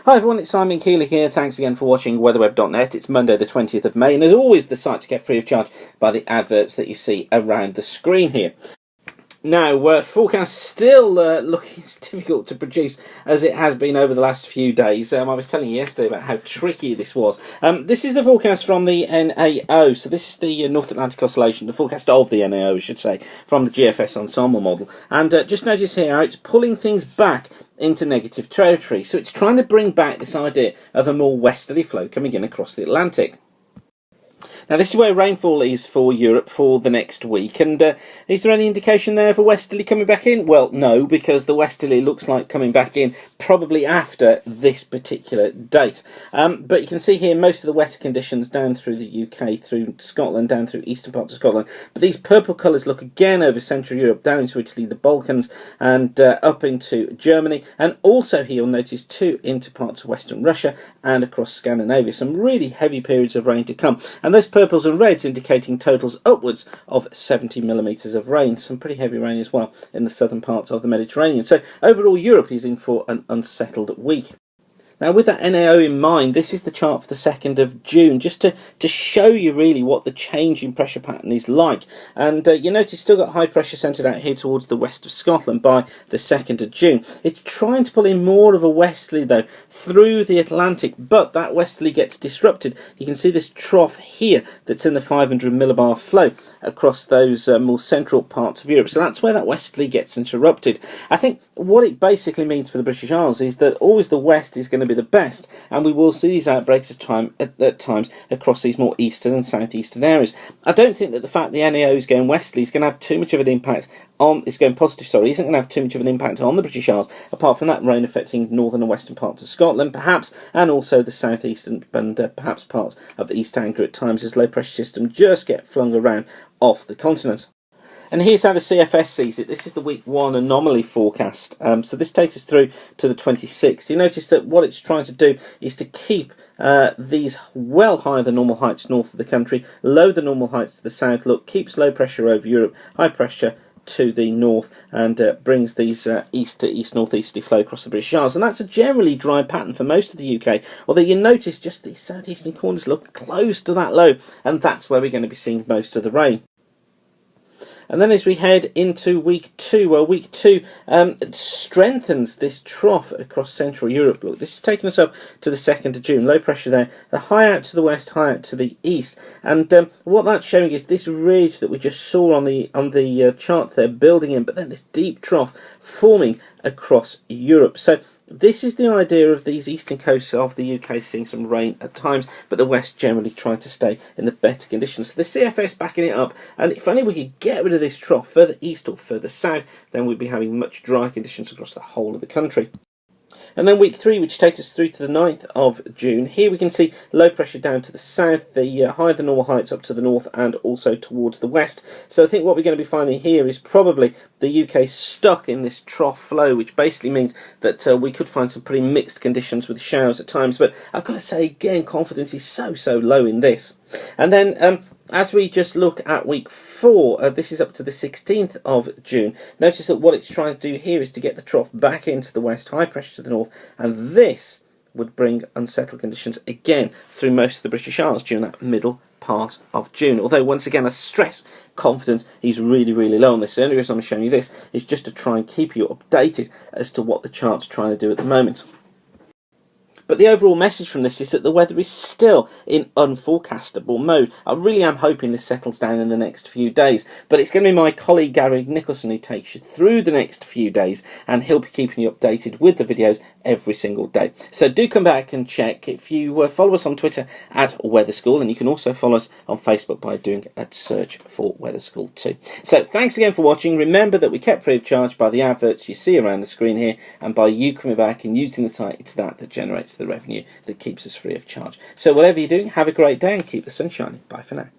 Hi everyone, it's Simon Keeley here. Thanks again for watching weatherweb.net. It's Monday the 20th of May, and as always the site to get free of charge by the adverts that you see around the screen here. Now, forecast still looking as difficult to produce as it has been over the last few days. I was telling you yesterday about how tricky this was. This is the forecast from the NAO. So this is the North Atlantic Oscillation, the forecast of the NAO, I should say, from the GFS ensemble model. And just notice here how it's pulling things back into negative territory. So it's trying to bring back this idea of a more westerly flow coming in across the Atlantic. Now this is where rainfall is for Europe for the next week, and is there any indication there of a westerly coming back in? Well, no, because the westerly looks like coming back in probably after this particular date. But you can see here most of the wetter conditions down through the UK, through Scotland, down through eastern parts of Scotland. But these purple colours look again over Central Europe, down into Italy, the Balkans, and up into Germany. And also here you'll notice too into parts of Western Russia and across Scandinavia. Some really heavy periods of rain to come. And those purples and reds indicating totals upwards of 70 millimetres of rain. Some pretty heavy rain as well in the southern parts of the Mediterranean. So overall Europe is in for an unsettled week. Now with that NAO in mind, this is the chart for the 2nd of June, just to show you really what the change in pressure pattern is like. And you notice still got high pressure centred out here towards the west of Scotland by the 2nd of June. It's trying to pull in more of a westerly though through the Atlantic, but that westerly gets disrupted. You can see this trough here that's in the 500 millibar flow across those more central parts of Europe. So that's where that westerly gets interrupted. I think what it basically means for the British Isles is that always the west is going to be the best, and we will see these outbreaks at times across these more eastern and southeastern areas. I don't think that the fact the NAO is going westerly is going to have too much of an impact on, isn't going to have too much of an impact on the British Isles, apart from that rain affecting northern and western parts of Scotland perhaps, and also the southeast and perhaps parts of the East Anglia at times as low pressure systems just get flung around off the continent. And here's how the CFS sees it. This is the week 1 anomaly forecast. So this takes us through to the 26th. You notice that what it's trying to do is to keep these well higher than normal heights north of the country, low than normal heights to the south. Look, keeps low pressure over Europe, high pressure to the north, and brings these east to east northeasterly flow across the British Isles. And that's a generally dry pattern for most of the UK, although you notice just the southeastern corners look close to that low, and that's where we're going to be seeing most of the rain. And then as we head into week 2, well, week 2 strengthens this trough across Central Europe. Look, this is taking us up to the 2nd of June. Low pressure there. The high out to the west, high out to the east. And what that's showing is this ridge that we just saw on the chart there building in, but then this deep trough forming across Europe. So this is the idea of these eastern coasts of the UK seeing some rain at times, but the west generally trying to stay in the better conditions. So the CFS backing it up, and if only we could get rid of this trough further east or further south, then we'd be having much drier conditions across the whole of the country. And then week 3, which takes us through to the 9th of June. Here we can see low pressure down to the south, the higher than normal heights up to the north and also towards the west. So I think what we're going to be finding here is probably the UK stuck in this trough flow, which basically means that we could find some pretty mixed conditions with showers at times. But I've got to say, again, confidence is so low in this. And then as we just look at week 4, this is up to the 16th of June. Notice that what it's trying to do here is to get the trough back into the west, high pressure to the north, and this would bring unsettled conditions again through most of the British Isles during that middle part of June. Although, once again, I stress, confidence is really low on this. The only reason I'm showing you this is just to try and keep you updated as to what the chart's trying to do at the moment. But the overall message from this is that the weather is still in unforecastable mode. I really am hoping this settles down in the next few days. But it's going to be my colleague Gary Nicholson who takes you through the next few days, and he'll be keeping you updated with the videos every single day. So do come back and check. If you follow us on Twitter at Weather School, and you can also follow us on Facebook by doing a search for Weather School too. So thanks again for watching. Remember that we kept free of charge by the adverts you see around the screen here, and by you coming back and using the site. It's that generates the revenue that keeps us free of charge. So whatever you're doing, have a great day and keep the sun shining. Bye for now.